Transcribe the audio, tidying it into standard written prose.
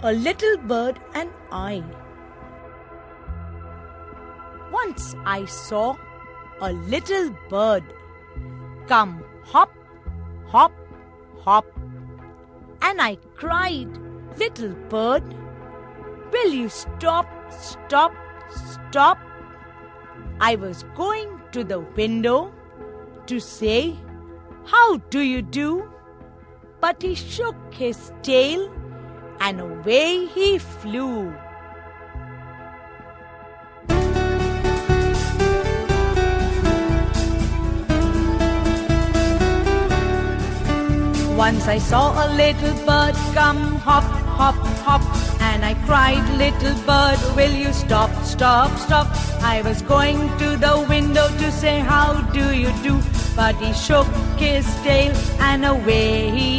A Little Bird and I. Once I saw a little bird come hop, hop, hop, and I cried, "Little bird, will you stop, stop, stop?" I was going to the window to say, "How do you do?" But he shook his tail and away he flew. Once I saw a little bird come hop, hop, hop, and I cried, "Little bird, will you stop, stop, stop?" I was going to the window to say, "How do you do?" But he shook his tail and away he